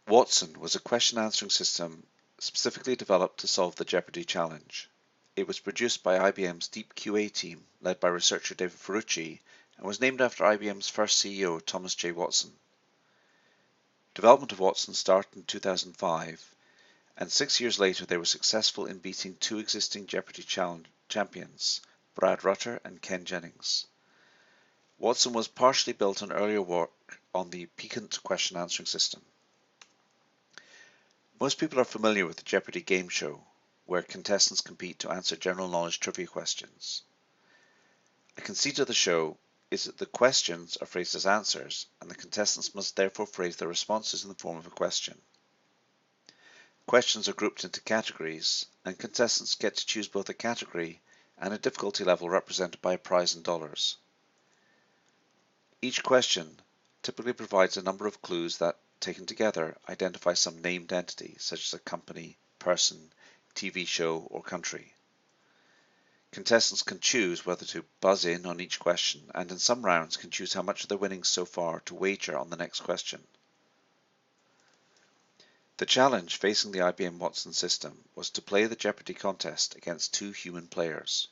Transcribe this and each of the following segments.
Watson was a question answering system specifically developed to solve the Jeopardy challenge. It was produced by IBM's Deep QA team, led by researcher David Ferrucci, and was named after IBM's first CEO, Thomas J. Watson. Development of Watson started in 2005, and 6 years later they were successful in beating two existing Jeopardy champions, Brad Rutter and Ken Jennings. Watson was partially built on earlier work on the Piquant question answering system. Most people are familiar with the Jeopardy game show, where contestants compete to answer general knowledge trivia questions. A conceit of the show is that the questions are phrased as answers, and the contestants must therefore phrase their responses in the form of a question. Questions are grouped into categories, and contestants get to choose both a category and a difficulty level represented by a prize in dollars. Each question typically provides a number of clues that, taken together, identify some named entity, such as a company, person, TV show, or country. Contestants can choose whether to buzz in on each question, and in some rounds can choose how much of their winnings so far to wager on the next question. The challenge facing the IBM Watson system was to play the Jeopardy contest against two human players.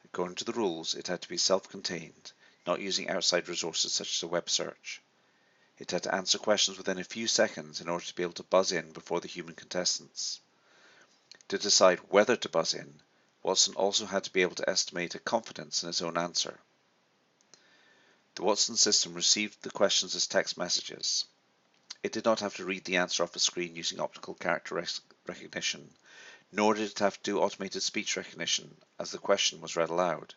According to the rules, it had to be self-contained, not using outside resources such as a web search. It had to answer questions within a few seconds in order to be able to buzz in before the human contestants. To decide whether to buzz in, Watson also had to be able to estimate a confidence in his own answer. The Watson system received the questions as text messages. It did not have to read the answer off a screen using optical character recognition, nor did it have to do automated speech recognition as the question was read aloud.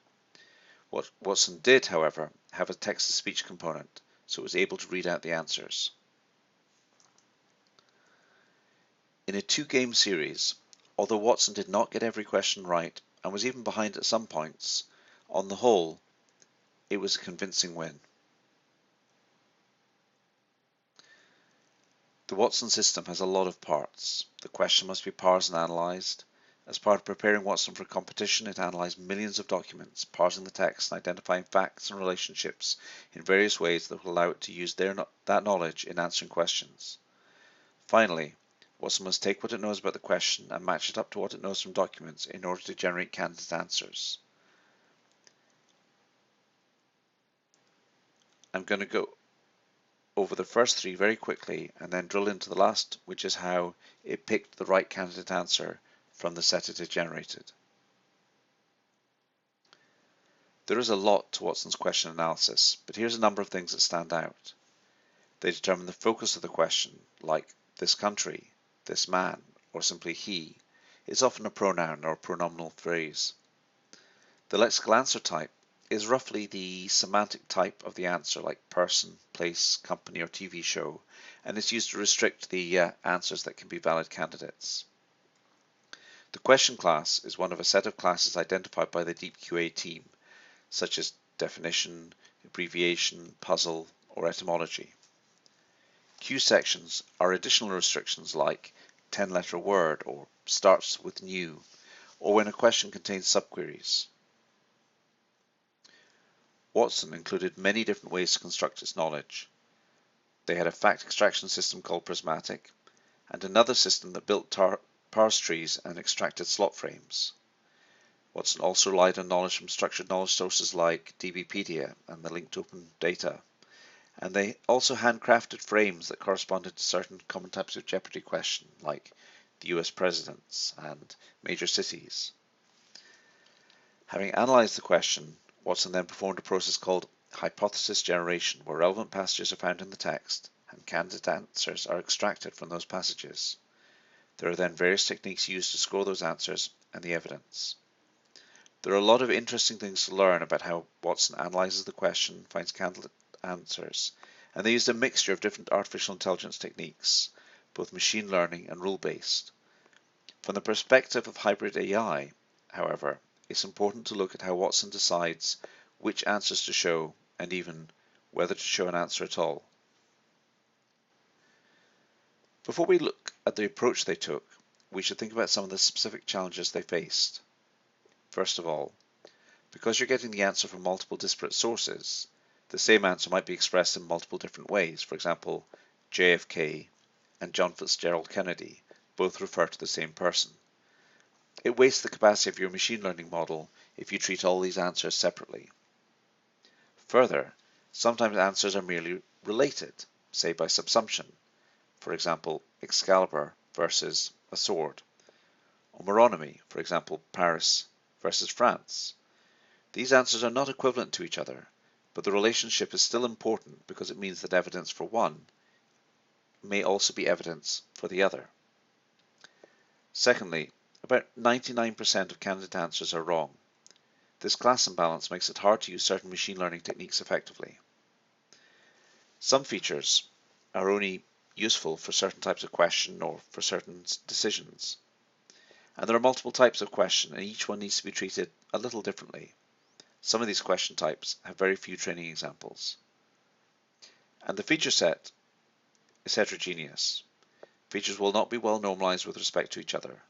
Watson did, however, have a text-to-speech component, so it was able to read out the answers. In a two-game series, although Watson did not get every question right and was even behind at some points, on the whole, it was a convincing win. The Watson system has a lot of parts. The question must be parsed and analysed. As part of preparing Watson for competition, it analysed millions of documents, parsing the text and identifying facts and relationships in various ways that will allow it to use that knowledge in answering questions. Finally, Watson must take what it knows about the question and match it up to what it knows from documents in order to generate candidate answers. I'm going to go over the first three very quickly and then drill into the last, which is how it picked the right candidate answer from the set it had generated. There is a lot to Watson's question analysis, but here's a number of things that stand out. They determine the focus of the question, like this country, this man, or simply he, is often a pronoun or a pronominal phrase. The lexical answer type is roughly the semantic type of the answer, like person, place, company, or TV show, and is used to restrict the answers that can be valid candidates. The question class is one of a set of classes identified by the Deep QA team, such as definition, abbreviation, puzzle, or etymology. Q sections are additional restrictions like 10-letter word or starts with new, or when a question contains subqueries. Watson included many different ways to construct its knowledge. They had a fact extraction system called Prismatic, and another system that built parse trees and extracted slot frames. Watson also relied on knowledge from structured knowledge sources like DBpedia and the linked open data, and they also handcrafted frames that corresponded to certain common types of Jeopardy question, like the US presidents and major cities. Having analysed the question, Watson then performed a process called hypothesis generation, where relevant passages are found in the text and candidate answers are extracted from those passages. There are then various techniques used to score those answers and the evidence. There are a lot of interesting things to learn about how Watson analyzes the question, finds candidate answers, and they used a mixture of different artificial intelligence techniques, both machine learning and rule-based. From the perspective of hybrid AI, however, it's important to look at how Watson decides which answers to show and even whether to show an answer at all. Before we look at the approach they took, we should think about some of the specific challenges they faced. First of all, because you're getting the answer from multiple disparate sources, the same answer might be expressed in multiple different ways. For example, JFK and John Fitzgerald Kennedy both refer to the same person. It wastes the capacity of your machine learning model if you treat all these answers separately. Further, sometimes answers are merely related, say by subsumption, for example, Excalibur versus a sword, or Moronymy, for example, Paris versus France. These answers are not equivalent to each other, but the relationship is still important because it means that evidence for one may also be evidence for the other. Secondly, about 99% of candidate answers are wrong. This class imbalance makes it hard to use certain machine learning techniques effectively. Some features are only useful for certain types of question or for certain decisions. And there are multiple types of question, and each one needs to be treated a little differently. Some of these question types have very few training examples. And the feature set is heterogeneous. Features will not be well normalized with respect to each other.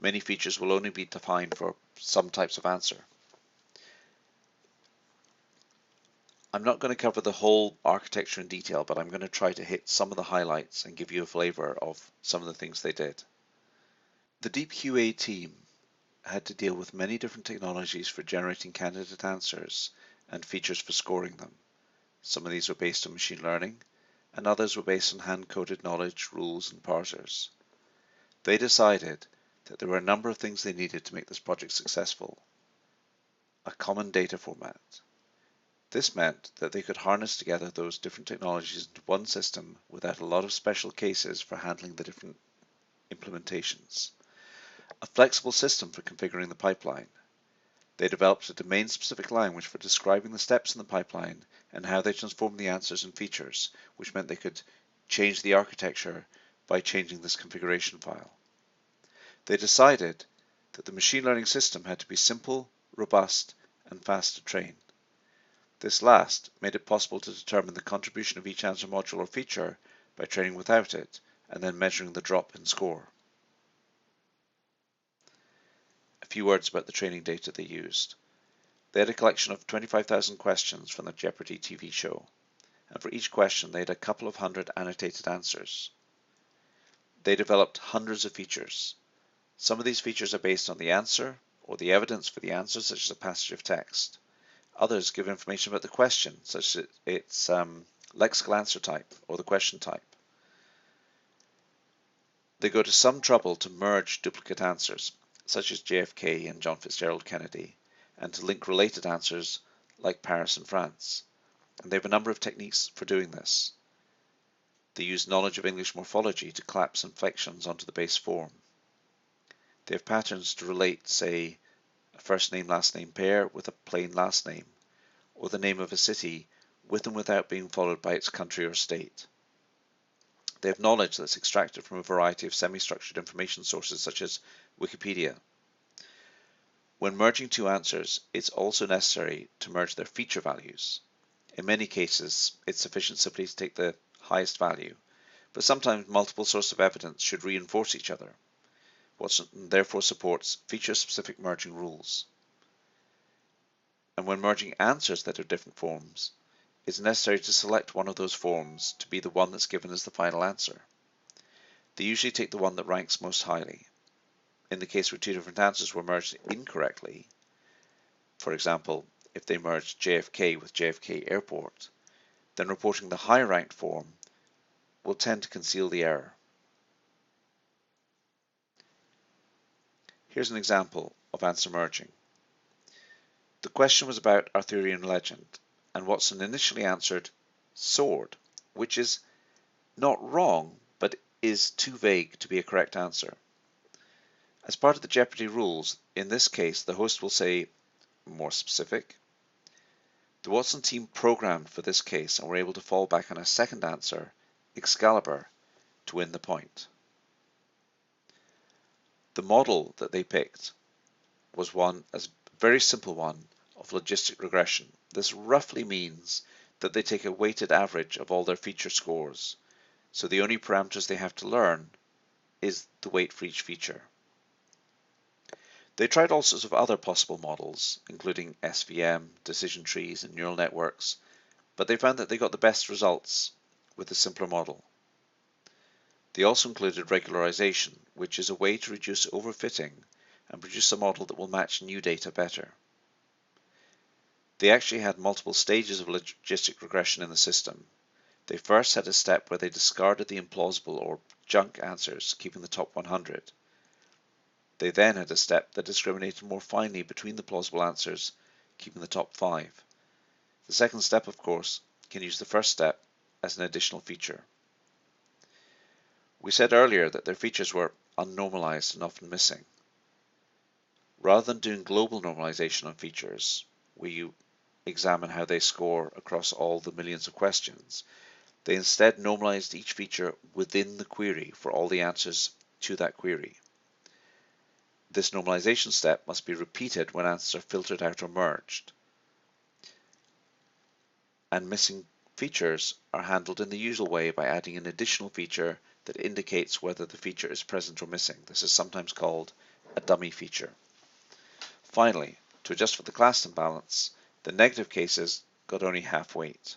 Many features will only be defined for some types of answer. I'm not going to cover the whole architecture in detail, but I'm going to try to hit some of the highlights and give you a flavor of some of the things they did. The Deep QA team had to deal with many different technologies for generating candidate answers and features for scoring them. Some of these were based on machine learning, and others were based on hand-coded knowledge, rules, and parsers. They decided that there were a number of things they needed to make this project successful. A common data format. This meant that they could harness together those different technologies into one system without a lot of special cases for handling the different implementations. A flexible system for configuring the pipeline. They developed a domain-specific language for describing the steps in the pipeline and how they transformed the answers and features, which meant they could change the architecture by changing this configuration file. They decided that the machine learning system had to be simple, robust, and fast to train. This last made it possible to determine the contribution of each answer module or feature by training without it and then measuring the drop in score. A few words about the training data they used. They had a collection of 25,000 questions from the Jeopardy TV show, and for each question they had a couple of hundred annotated answers. They developed hundreds of features. Some of these features are based on the answer or the evidence for the answer, such as a passage of text. Others give information about the question, such as its lexical answer type or the question type. They go to some trouble to merge duplicate answers, such as JFK and John Fitzgerald Kennedy, and to link related answers like Paris and France. And they have a number of techniques for doing this. They use knowledge of English morphology to collapse inflections onto the base form. They have patterns to relate, say, a first name last name pair with a plain last name, or the name of a city with and without being followed by its country or state. They have knowledge that's extracted from a variety of semi-structured information sources such as Wikipedia. When merging two answers, it's also necessary to merge their feature values. In many cases, it's sufficient simply to take the highest value, but sometimes multiple sources of evidence should reinforce each other. Watson therefore supports feature-specific merging rules. And when merging answers that are different forms, it's necessary to select one of those forms to be the one that's given as the final answer. They usually take the one that ranks most highly. In the case where two different answers were merged incorrectly, for example, if they merged JFK with JFK Airport, then reporting the higher-ranked form will tend to conceal the error. Here's an example of answer merging. The question was about Arthurian legend, and Watson initially answered sword, which is not wrong, but is too vague to be a correct answer. As part of the Jeopardy rules, in this case, the host will say more specific. The Watson team programmed for this case and were able to fall back on a second answer, Excalibur, to win the point. The model that they picked was a very simple one of logistic regression. This roughly means that they take a weighted average of all their feature scores, so the only parameters they have to learn is the weight for each feature. They tried all sorts of other possible models, including SVM, decision trees, and neural networks, but they found that they got the best results with a simpler model. They also included regularization, which is a way to reduce overfitting and produce a model that will match new data better. They actually had multiple stages of logistic regression in the system. They first had a step where they discarded the implausible or junk answers, keeping the top 100. They then had a step that discriminated more finely between the plausible answers, keeping the top 5. The second step, of course, can use the first step as an additional feature. We said earlier that their features were unnormalized and often missing. Rather than doing global normalization on features, where you examine how they score across all the millions of questions, they instead normalized each feature within the query for all the answers to that query. This normalization step must be repeated when answers are filtered out or merged. And missing features are handled in the usual way by adding an additional feature that indicates whether the feature is present or missing. This is sometimes called a dummy feature. Finally, to adjust for the class imbalance, the negative cases got only half weight.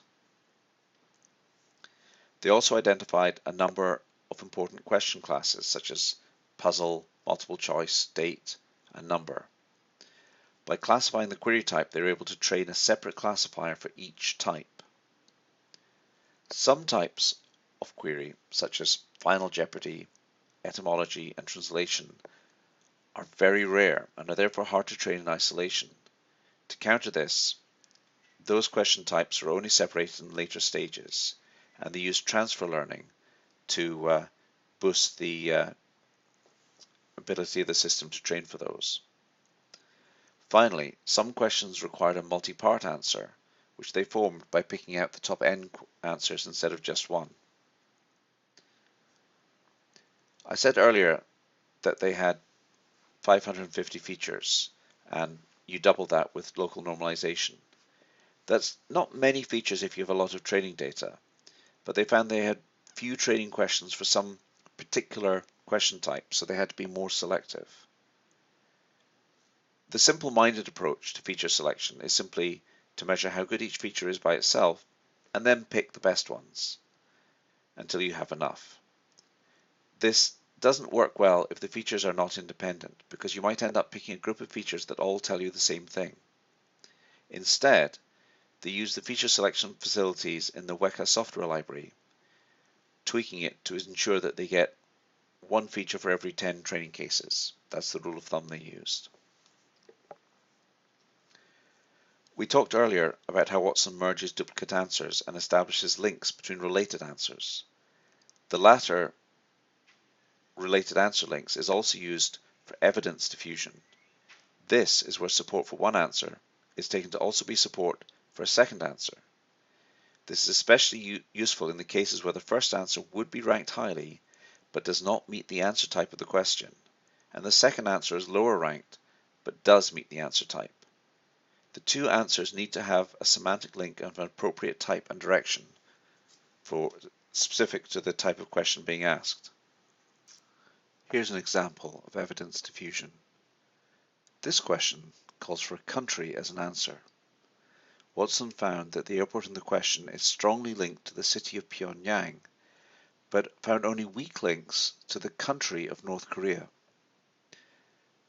They also identified a number of important question classes such as puzzle, multiple choice, date, and number. By classifying the query type, they were able to train a separate classifier for each type. Some types of query, such as final Jeopardy, etymology, and translation, are very rare and are therefore hard to train in isolation. To counter this, those question types are only separated in later stages, and they use transfer learning to boost the ability of the system to train for those. Finally, some questions required a multi-part answer, which they formed by picking out the top n answers instead of just one. I said earlier that they had 550 features, and you double that with local normalization. That's not many features if you have a lot of training data, but they found they had few training questions for some particular question type, so they had to be more selective. The simple-minded approach to feature selection is simply to measure how good each feature is by itself and then pick the best ones until you have enough. This doesn't work well if the features are not independent, because you might end up picking a group of features that all tell you the same thing. Instead, they use the feature selection facilities in the Weka software library, tweaking it to ensure that they get one feature for every 10 training cases. That's the rule of thumb they used. We talked earlier about how Watson merges duplicate answers and establishes links between related answers. The latter, related answer links, is also used for evidence diffusion. This is where support for one answer is taken to also be support for a second answer. This is especially useful in the cases where the first answer would be ranked highly but does not meet the answer type of the question, and the second answer is lower ranked but does meet the answer type. The two answers need to have a semantic link of an appropriate type and direction specific to the type of question being asked. Here's an example of evidence diffusion. This question calls for a country as an answer. Watson found that the airport in the question is strongly linked to the city of Pyongyang, but found only weak links to the country of North Korea.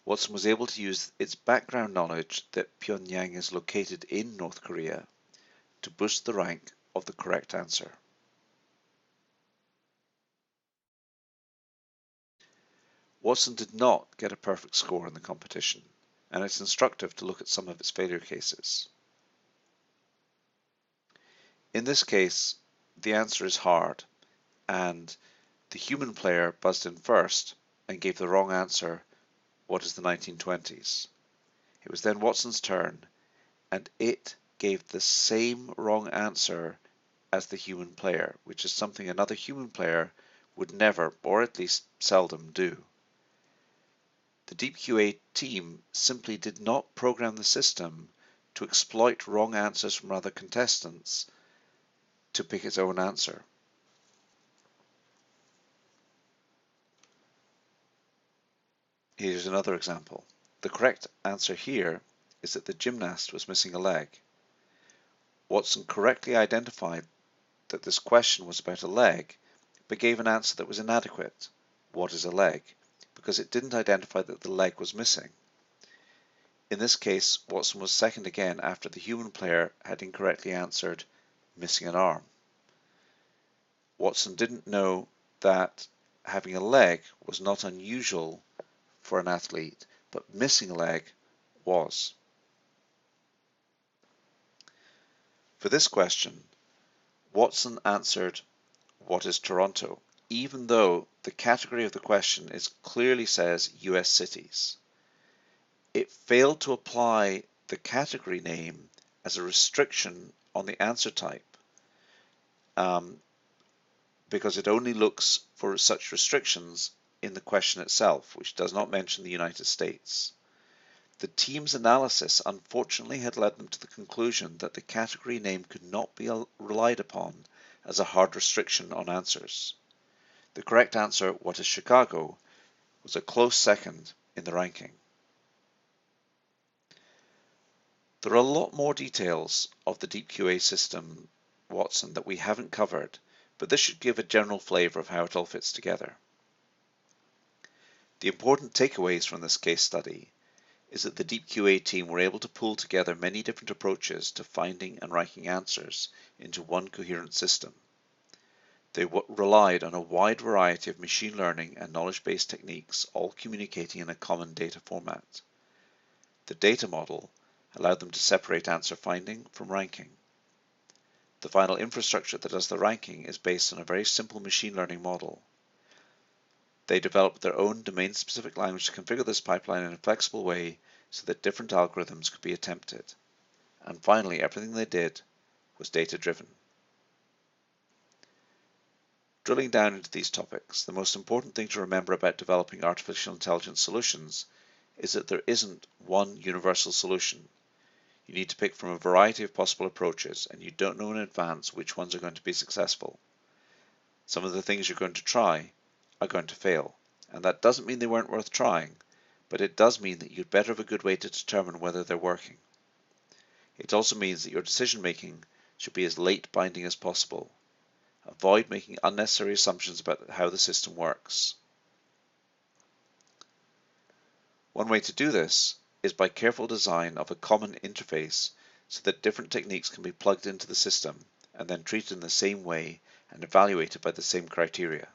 Watson was able to use its background knowledge that Pyongyang is located in North Korea to boost the rank of the correct answer. Watson did not get a perfect score in the competition, and it's instructive to look at some of its failure cases. In this case, the answer is hard, and the human player buzzed in first and gave the wrong answer, what is the 1920s? It was then Watson's turn, and it gave the same wrong answer as the human player, which is something another human player would never, or at least seldom, do. The DeepQA team simply did not program the system to exploit wrong answers from other contestants to pick its own answer. Here's another example. The correct answer here is that the gymnast was missing a leg. Watson correctly identified that this question was about a leg but gave an answer that was inadequate, what is a leg, because it didn't identify that the leg was missing. In this case, Watson was second again after the human player had incorrectly answered missing an arm. Watson didn't know that having a leg was not unusual for an athlete, but missing a leg was. For this question, Watson answered, what is Toronto? Even though the category of the question clearly says US cities. It failed to apply the category name as a restriction on the answer type because it only looks for such restrictions in the question itself, which does not mention the United States. The team's analysis unfortunately had led them to the conclusion that the category name could not be relied upon as a hard restriction on answers. The correct answer, what is Chicago, was a close second in the ranking. There are a lot more details of the Deep QA system, Watson, that we haven't covered, but this should give a general flavour of how it all fits together. The important takeaways from this case study is that the Deep QA team were able to pull together many different approaches to finding and ranking answers into one coherent system. They relied on a wide variety of machine learning and knowledge-based techniques, all communicating in a common data format. The data model allowed them to separate answer finding from ranking. The final infrastructure that does the ranking is based on a very simple machine learning model. They developed their own domain-specific language to configure this pipeline in a flexible way so that different algorithms could be attempted. And finally, everything they did was data-driven. Drilling down into these topics, the most important thing to remember about developing artificial intelligence solutions is that there isn't one universal solution. You need to pick from a variety of possible approaches, and you don't know in advance which ones are going to be successful. Some of the things you're going to try are going to fail, and that doesn't mean they weren't worth trying, but it does mean that you'd better have a good way to determine whether they're working. It also means that your decision making should be as late binding as possible. Avoid making unnecessary assumptions about how the system works. One way to do this is by careful design of a common interface so that different techniques can be plugged into the system and then treated in the same way and evaluated by the same criteria.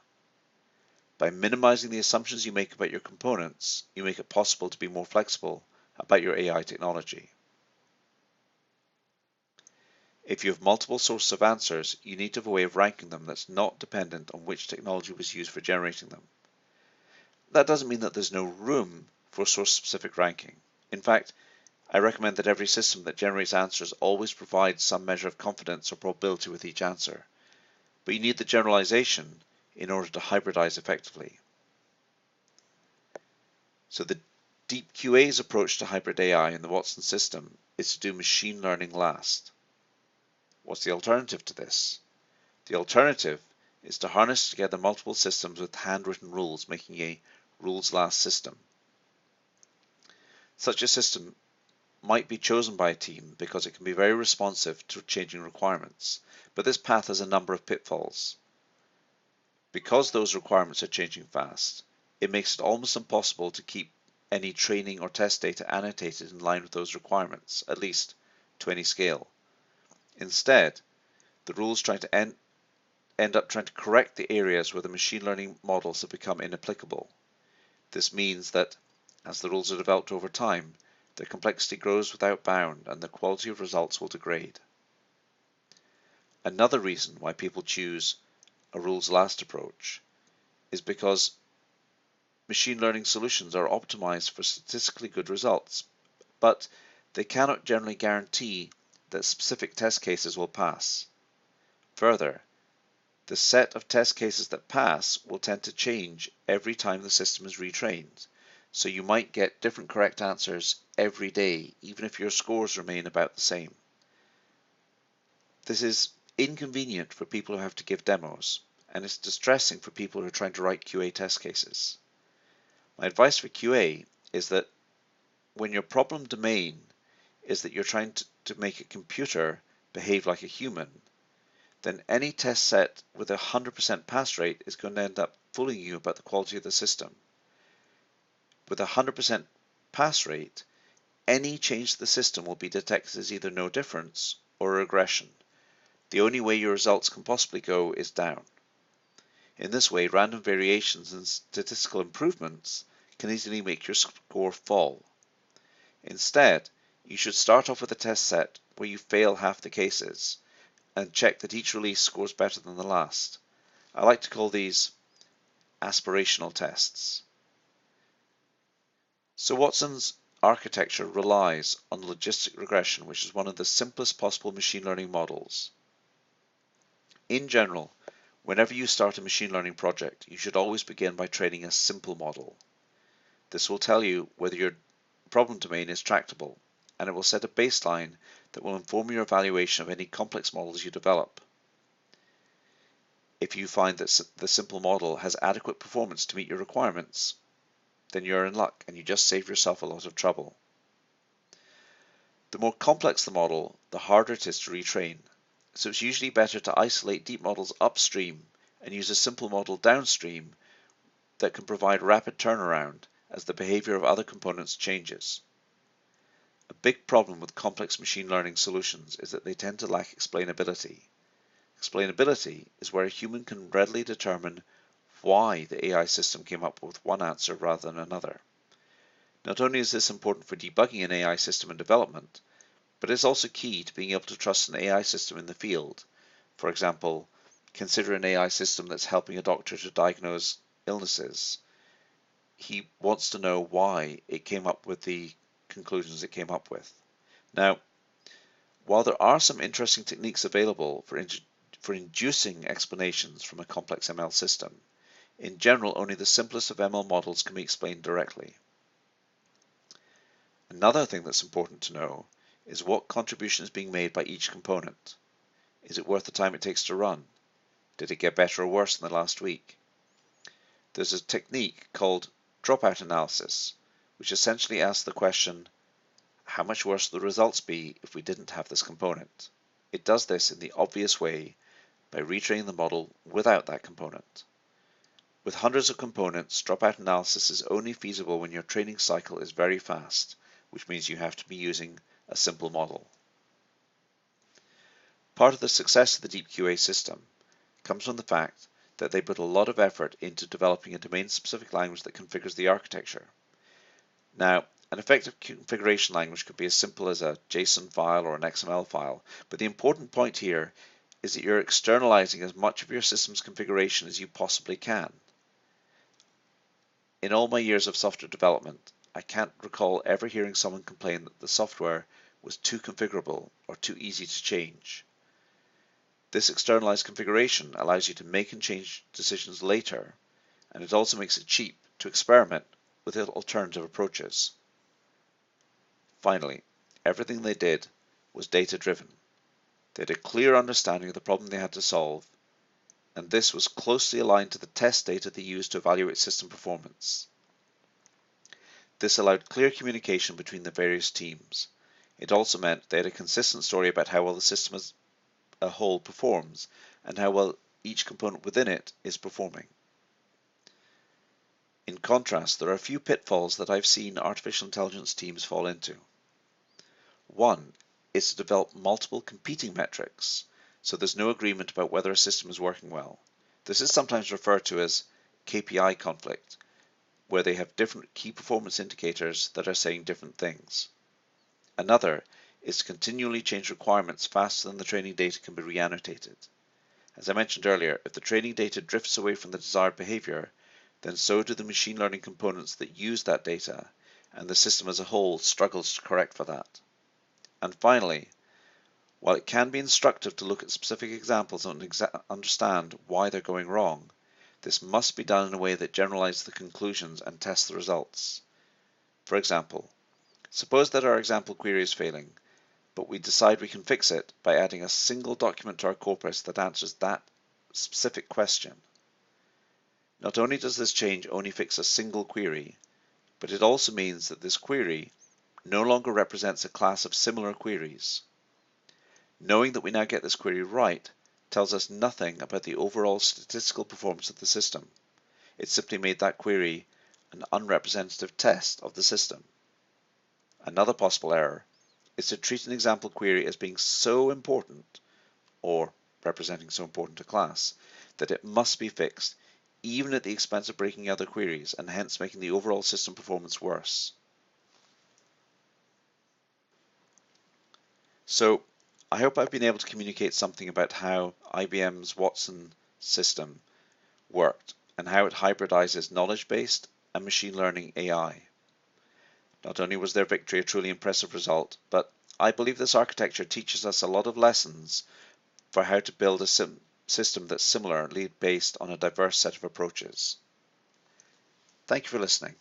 By minimizing the assumptions you make about your components, you make it possible to be more flexible about your AI technology. If you have multiple sources of answers, you need to have a way of ranking them that's not dependent on which technology was used for generating them. That doesn't mean that there's no room for source-specific ranking. In fact, I recommend that every system that generates answers always provides some measure of confidence or probability with each answer. But you need the generalization in order to hybridize effectively. So the Deep QA's approach to hybrid AI in the Watson system is to do machine learning last. What's the alternative to this? The alternative is to harness together multiple systems with handwritten rules, making a rules last system. Such a system might be chosen by a team because it can be very responsive to changing requirements, but this path has a number of pitfalls. Because those requirements are changing fast, it makes it almost impossible to keep any training or test data annotated in line with those requirements, at least to any scale. Instead, the rules try to end up trying to correct the areas where the machine learning models have become inapplicable. This means that as the rules are developed over time, their complexity grows without bound and the quality of results will degrade. Another reason why people choose a rules last approach is because machine learning solutions are optimized for statistically good results, but they cannot generally guarantee that specific test cases will pass. Further, the set of test cases that pass will tend to change every time the system is retrained, so you might get different correct answers every day, even if your scores remain about the same. This is inconvenient for people who have to give demos, and it's distressing for people who are trying to write QA test cases. My advice for QA is that when your problem domain is that you're trying to make a computer behave like a human, then any test set with a 100% pass rate is going to end up fooling you about the quality of the system. With a 100% pass rate, any change to the system will be detected as either no difference or a regression. The only way your results can possibly go is down. In this way, random variations and statistical improvements can easily make your score fall. Instead, you should start off with a test set where you fail half the cases and check that each release scores better than the last. I like to call these aspirational tests. So Watson's architecture relies on logistic regression, which is one of the simplest possible machine learning models. In general, whenever you start a machine learning project, you should always begin by training a simple model. This will tell you whether your problem domain is tractable, and it will set a baseline that will inform your evaluation of any complex models you develop. If you find that the simple model has adequate performance to meet your requirements, then you're in luck and you just save yourself a lot of trouble. The more complex the model, the harder it is to retrain, so it's usually better to isolate deep models upstream and use a simple model downstream that can provide rapid turnaround as the behavior of other components changes. A big problem with complex machine learning solutions is that they tend to lack explainability. Explainability is where a human can readily determine why the AI system came up with one answer rather than another. Not only is this important for debugging an AI system in development, but it's also key to being able to trust an AI system in the field. For example, consider an AI system that's helping a doctor to diagnose illnesses. He wants to know why it came up with the conclusions it came up with. Now, while there are some interesting techniques available for inducing explanations from a complex ML system, in general, only the simplest of ML models can be explained directly. Another thing that's important to know is what contribution is being made by each component. Is it worth the time it takes to run? Did it get better or worse than the last week? There's a technique called dropout analysis, which essentially asks the question, how much worse would the results be if we didn't have this component? It does this in the obvious way by retraining the model without that component. With hundreds of components, dropout analysis is only feasible when your training cycle is very fast, which means you have to be using a simple model. Part of the success of the Deep QA system comes from the fact that they put a lot of effort into developing a domain-specific language that configures the architecture. Now, an effective configuration language could be as simple as a JSON file or an XML file, but the important point here is that you're externalizing as much of your system's configuration as you possibly can. In all my years of software development, I can't recall ever hearing someone complain that the software was too configurable or too easy to change. This externalized configuration allows you to make and change decisions later, and it also makes it cheap to experiment with alternative approaches. Finally, everything they did was data-driven. They had a clear understanding of the problem they had to solve, and this was closely aligned to the test data they used to evaluate system performance. This allowed clear communication between the various teams. It also meant they had a consistent story about how well the system as a whole performs and how well each component within it is performing. In contrast, there are a few pitfalls that I've seen artificial intelligence teams fall into. One is to develop multiple competing metrics, so there's no agreement about whether a system is working well. This is sometimes referred to as KPI conflict, where they have different key performance indicators that are saying different things. Another is to continually change requirements faster than the training data can be reannotated. As I mentioned earlier, if the training data drifts away from the desired behavior, then so do the machine learning components that use that data, and the system as a whole struggles to correct for that. And finally, while it can be instructive to look at specific examples and understand why they're going wrong, this must be done in a way that generalizes the conclusions and tests the results. For example, suppose that our example query is failing, but we decide we can fix it by adding a single document to our corpus that answers that specific question. Not only does this change only fix a single query, but it also means that this query no longer represents a class of similar queries. Knowing that we now get this query right tells us nothing about the overall statistical performance of the system. It simply made that query an unrepresentative test of the system. Another possible error is to treat an example query as being so important, or representing so important a class, that it must be fixed, even at the expense of breaking other queries, and hence making the overall system performance worse. So, I hope I've been able to communicate something about how IBM's Watson system worked and how it hybridizes knowledge-based and machine learning AI. Not only was their victory a truly impressive result, but I believe this architecture teaches us a lot of lessons for how to build a system that's similarly based on a diverse set of approaches. Thank you for listening.